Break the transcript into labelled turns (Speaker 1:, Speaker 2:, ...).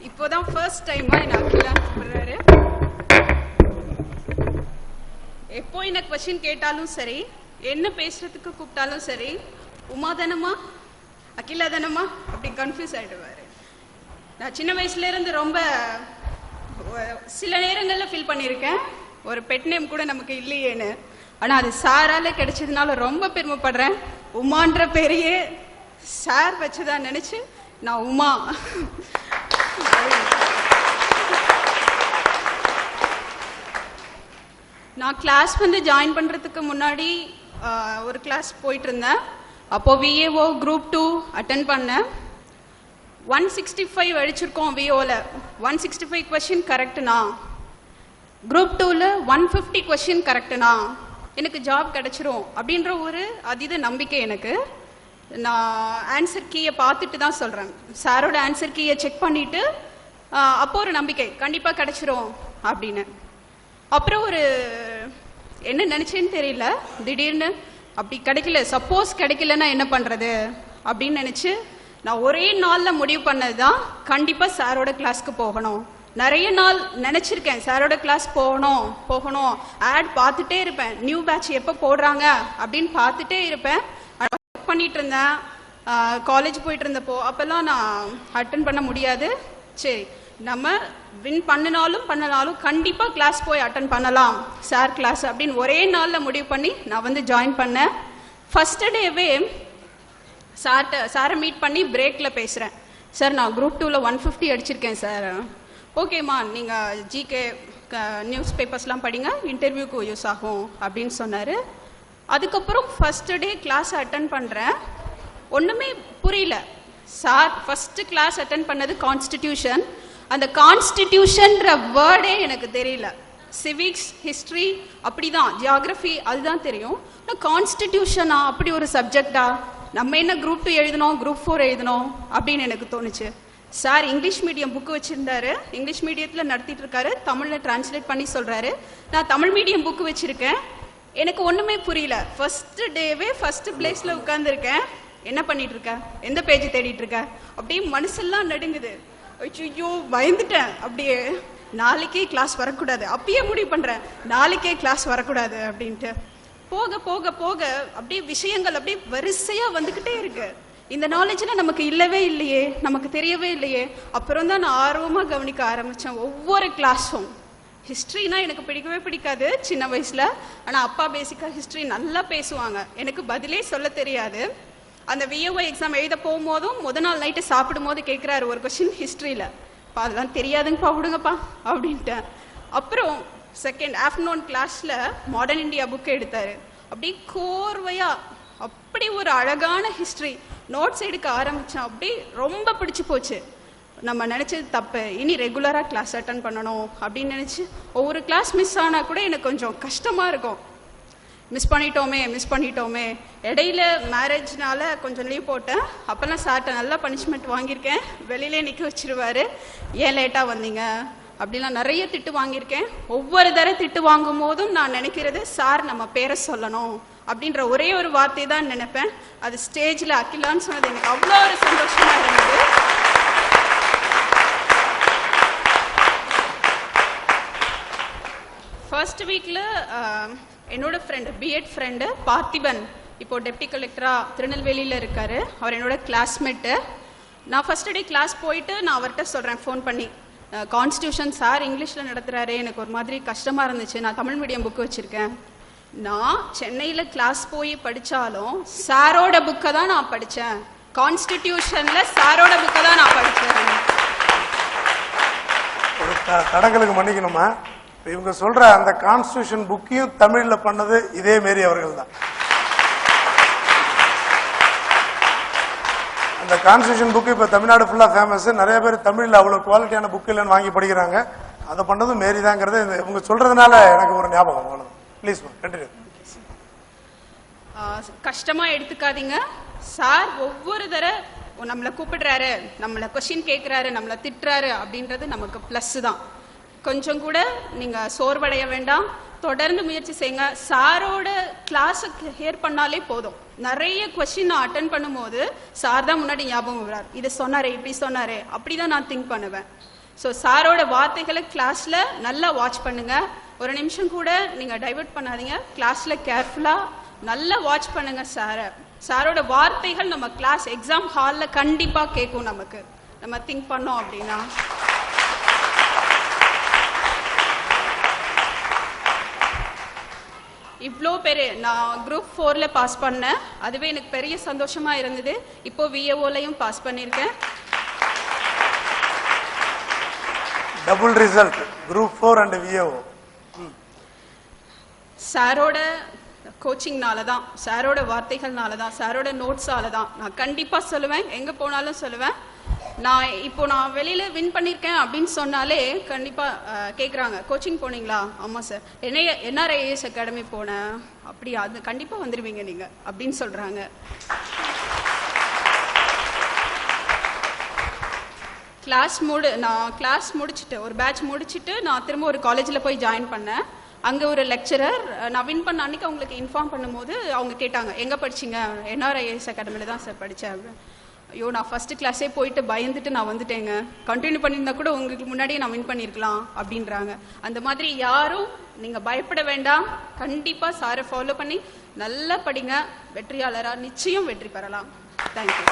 Speaker 1: இப்போதான் ஃபர்ஸ்ட் டைமா என்ன அகிலா கூப்பிடுறாரு. எப்போ என்ன கொஸ்டின் கேட்டாலும் சரி, என்ன பேசுறதுக்கு கூப்பிட்டாலும் சரி, உமா தானமா அகிலா தானமா அப்படி கன்ஃபியூஸ் ஆயிடுவாரு. நான் சின்ன வயசுல இருந்து ரொம்ப சில நேரங்கள்ல ஃபீல் பண்ணியிருக்கேன், ஒரு பெட் நேம் கூட நமக்கு இல்லையேன்னு. ஆனா அது சாரால கிடைச்சதுனால ரொம்ப பெருமைப்படுறேன். உமான்ற பேரையே சார் வச்சுதான் நினைச்சு நான் உமா. நான் கிளாஸ் ஜாயின் பண்றதுக்கு முன்னாடி ஒரு கிளாஸ் போயிட்டு இருந்தேன். அப்போ விஏஓ குரூப் 2 அட்டென்ட் பண்ணேன். 165 அடிச்சிருக்கோம். விஓல 165 கொஸ்டின் கரெக்டுனா, குரூப் 2ல 150 கொஸ்டின் கரெக்டுனா எனக்கு ஜாப் கிடைச்சிரும் அப்படின்ற ஒரு அதீத நம்பிக்கை எனக்கு. நான் ஆன்சர் கீயை பார்த்துட்டு தான் சொல்றேன். சாரோட ஆன்சர் கீயை செக் பண்ணிட்டு அப்போ ஒரு நம்பிக்கை கண்டிப்பா கிடைச்சிரும் அப்படின்னு. அப்புறம் ஒரு என்ன நினைச்சேன்னு தெரியல, திடீர்னு அப்படி கிடைக்கல, சப்போஸ் கிடைக்கலன்னா என்ன பண்றது அப்படின்னு நினைச்சு நான் ஒரே நாள்ல முடிவு பண்ணதுதான் கண்டிப்பா சாரோட கிளாஸ்க்கு போகணும். நிறைய நாள் நினைச்சிருக்கேன் சாரோட கிளாஸ் போகணும். ஆட் பார்த்துட்டே இருப்பேன், நியூ பேட்ச் எப்போ போடுறாங்க அப்படின்னு பார்த்துட்டே இருப்பேன். பண்ணிட்டு இருந்தேன். காலேஜ் போயிட்டு இருந்தப்போ அப்பெல்லாம் நான் அட்டென்ட் பண்ண முடியாது. சரி, நம்ம வின் பண்ணனாலும் கண்டிப்பா கிளாஸ் போய் அட்டென்ட் பண்ணலாம் சார் கிளாஸ் அப்படின்னு ஒரே நாள்ல முடிவு பண்ணி நான் ஜாயின் பண்ணேன். ஃபர்ஸ்ட் டேவே சாரை மீட் பண்ணி பிரேக்ல பேசுறேன். சார் நான் குரூப் 2ல 150 அடிச்சிருக்கேன் சார். ஓகேம்மா, நீங்க ஜிகே நியூஸ் பேப்பர்ஸ்லாம் படிங்க, இன்டர்வியூக்கு யூஸ் ஆகும் அப்படின்னு சொன்னாரு. அதுக்கப்புறம் ஃபர்ஸ்ட் டே கிளாஸ் அட்டென்ட் பண்றேன், ஒண்ணுமே புரியல. சார் ஃபர்ஸ்ட் கிளாஸ் அட்டென்ட் பண்ணது கான்ஸ்டிடியூஷன். அந்த கான்ஸ்டிடியூஷன்ற வேர்டே எனக்கு தெரியல. சிவிக்ஸ், ஹிஸ்டரி அப்படிதான், ஜியாகிரபி அதுதான் தெரியும். கான்ஸ்டிடியூஷனா அப்படி ஒரு சப்ஜெக்டா, நம்ம என்ன குரூப் 2 எழுதணும், குரூப் 4 எழுதணும் அப்படின்னு எனக்கு தோணுச்சு. சார் இங்கிலீஷ் மீடியம் புக்கு வச்சிருந்தாரு, இங்கிலீஷ் மீடியத்தில் நடத்திட்டு இருக்காரு, தமிழ்ல டிரான்ஸ்லேட் பண்ணி சொல்றாரு. நான் தமிழ் மீடியம் புக்கு வச்சிருக்கேன். எனக்கு ஒண்ணுமே புரியல. ஃபர்ஸ்ட் டேவே ஃபர்ஸ்ட் பிளேஸ்ல உட்கார்ந்துருக்கேன். என்ன பண்ணிட்டு இருக்க, எந்த பேஜ் தேடிட்டு இருக்க, அப்படியே மனசெல்லாம் நடுங்குது. ஐயோ பயந்துட்டேன். அப்படியே நாளைக்கே கிளாஸ் வரக்கூடாது, அப்பயே முடிவு பண்றேன் நாளைக்கே கிளாஸ் வரக்கூடாது அப்படின்ட்டு. போக போக போக அப்படியே விஷயங்கள் அப்படியே வரிசையா வந்துகிட்டே இருக்கு. இந்த நாலேஜ்ல நமக்கு இல்லவே இல்லையே, நமக்கு தெரியவே இல்லையே. அப்புறம் தான் நான் ஆர்வமா கவனிக்க ஆரம்பிச்சேன் ஒவ்வொரு கிளாஸும். ஹிஸ்டரினா எனக்கு பிடிக்கவே பிடிக்காது சின்ன வயசுல. ஆனா அப்பா பேசிக்கா ஹிஸ்டரி நல்லா பேசுவாங்க, எனக்கு பதிலே சொல்ல தெரியாது. அந்த விஏஓ எக்ஸாம் எழுத போகும்போதும் முதல் நாள் நைட்டு சாப்பிடும் போது கேட்கிறாரு ஒரு கொஸ்டின் ஹிஸ்டரியில, அதெல்லாம் தெரியாதுங்கப்பா விடுங்கப்பா அப்படின்ட்டேன். அப்புறம் செகண்ட் ஆஃப்டர்நூன் கிளாஸ்ல மாடர்ன் இந்தியா புக் எடுத்தாரு. அப்படி கோர்வையா அப்படி ஒரு அழகான ஹிஸ்டரி நோட்ஸ் எடுக்க ஆரம்பிச்சேன். அப்படி ரொம்ப பிடிச்சு போச்சு. நம்ம நினைச்சது தப்பு, இனி ரெகுலரா கிளாஸ் அட்டன் பண்ணணும் அப்படின்னு நினைச்சு ஒவ்வொரு கிளாஸ் மிஸ் ஆனா கூட எனக்கு கொஞ்சம் கஷ்டமா இருக்கும். மிஸ் பண்ணிட்டோமே. இடையில மேரேஜ்னால கொஞ்சம் லீவ் போட்டேன். அப்பெல்லாம் சார்ட்ட நல்லா பனிஷ்மெண்ட் வாங்கியிருக்கேன். வெளியிலே நிற்க வச்சிருவாரு, ஏன் லேட்டா வந்தீங்க அப்படிலாம் நிறைய திட்டு வாங்கியிருக்கேன். ஒவ்வொரு தடவை திட்டு வாங்கும் போதும் நான் நினைக்கிறது சார் நம்ம பேரை சொல்லணும் அப்படின்ற ஒரே ஒரு வார்த்தை தான் நினைப்பேன். அது ஸ்டேஜ்ல அகிலான்னு சொன்னது எனக்கு அவ்வளோ ஒரு சந்தோஷமா இருந்தது. ஃபர்ஸ்ட் வீக்ல என்னோட ஃப்ரெண்டு, பிஎட் ஃப்ரெண்டு பார்த்திபன், இப்போ டெப்டி கலெக்டரா திருநெல்வேலியில இருக்காரு. அவர் என்னோட கிளாஸ்மேட்டு. நான் ஃபர்ஸ்ட் டே கிளாஸ் போயிட்டு நான் அவர்கிட்ட சொல்றேன் ஃபோன் பண்ணி, கான்ஸ்டியூஷன் சார் இங்கிலீஷ்ல நடத்துறாரு, எனக்கு ஒரு மாதிரி கஷ்டமா இருந்துச்சு, நான் தமிழ் மீடியம் புக்கு வச்சிருக்கேன். நான் சென்னையில கிளாஸ் போய் படிச்சாலும் சாரோட புக்கை தான் நான் படிச்சேன், கான்ஸ்டிடியூஷன்ல சாரோட புக்கை தான் நான் படிச்சேன்.
Speaker 2: தடங்களுக்கு மன்னிக்கணுமா, இவங்க சொல்ற அந்த கான்ஸ்டிடியூஷன் புக்கையும் தமிழ்ல பண்ணது இதே மாரி அவர்கள் தான். அந்த கான்ஸ்டிடியூஷன் புக்கு இப்ப தமிழ்நாடு ஃபுல்லா ஃபேமஸ். நிறைய பேர் தமிழ்ல அவ்வளவு குவாலிட்டியான புக் இல்லைன்னு வாங்கி படிக்கிறாங்க. அதை பண்ணதும் மேரிதாங்கிறது இவங்க சொல்றதுனால எனக்கு ஒரு ஞாபகம். அவ்வளவு ப்ளீஸ் கண்டினியூ.
Speaker 1: கஷ்டமா எடுத்துக்காதீங்க. சார் ஒவ்வொரு தடவை நம்மளை கூப்பிடுறாரு, நம்மளை கொஸ்டின் கேட்கிறாரு, நம்மளை திட்டுறாரு அப்படின்றது நமக்கு பிளஸ் தான். கொஞ்சம் கூட நீங்க சோர்வடைய வேண்டாம். தொடர்ந்து முயற்சி செய்யுங்க. சாரோட கிளாஸை ஹியர் பண்ணாலே போதும். நிறைய கொஸ்டின் நான் அட்டன் பண்ணும்போது சார் தான் முன்னாடி ஞாபகம் வரார், இது சொன்னாரே இப்படி சொன்னாரே, அப்படிதான் நான் திங்க் பண்ணுவேன். ஸோ சாரோட வார்த்தைகளை கிளாஸ்ல நல்லா வாட்ச் பண்ணுங்க. ஒரு நிமிஷம் கூட நீங்க டைவர்ட் பண்ணாதீங்க. கிளாஸ்ல கேர்ஃபுல்லா நல்லா வாட்ச் பண்ணுங்க சாரை. சாரோட வார்த்தைகள் நம்ம கிளாஸ் எக்ஸாம் ஹால்ல கண்டிப்பா கேட்கும். நமக்கு நம்ம திங்க் பண்ணோம் அப்படின்னா. இவ்வளோ பேர் நான் குரூப் 4ல பாஸ் பண்ணேன். அதுவே எனக்கு பெரிய சந்தோஷமா இருந்தது. இப்போ VAOலையும் பாஸ் பண்ணியிருக்கேன்.
Speaker 2: Double result group 4 and VAO.
Speaker 1: சாரோட கோச்சிங்னால தான், சாரோட வார்த்தைகள்னால தான், சாரோட நோட்ஸால தான். நான் கண்டிப்பா சொல்லுவேன், எங்க போனாலும் சொல்லுவேன். நான் வெளியில வின் பண்ணிருக்கேன் அப்படின்னு சொன்னாலே கண்டிப்பா கேக்குறாங்க, கோச்சிங் போனீங்களா? ஆமா சார். NRIS அகாடமி போனேன். அப்படி அது கண்டிப்பா வந்துருவீங்க நீங்க அப்படின்னு சொல்றாங்க. நான் கிளாஸ் முடிச்சுட்டு ஒரு பேட்ச் முடிச்சுட்டு நான் திரும்ப ஒரு காலேஜில் போய் ஜாயின் பண்ணேன். அங்கே ஒரு லெக்சரர் நான் வின் பண்ண அன்னைக்கு அவங்களுக்கு இன்ஃபார்ம் பண்ணும்போது அவங்க கேட்டாங்க, எங்கே படிச்சிங்க? NRIS அகாடமியில் தான் சார் படித்தேன். ஐயோ, நான் ஃபர்ஸ்ட் கிளாஸே போயிட்டு பயந்துட்டு நான் வந்துட்டேங்க. கண்டினியூ பண்ணியிருந்தா கூட உங்களுக்கு முன்னாடியே நான் வின் பண்ணியிருக்கலாம் அப்படின்றாங்க. அந்த மாதிரி யாரும் நீங்கள் பயப்பட வேண்டாம். கண்டிப்பாக சாரை ஃபாலோ பண்ணி நல்லா படிங்க. வெற்றியாளராக நிச்சயம் வெற்றி பெறலாம். தேங்க்யூ.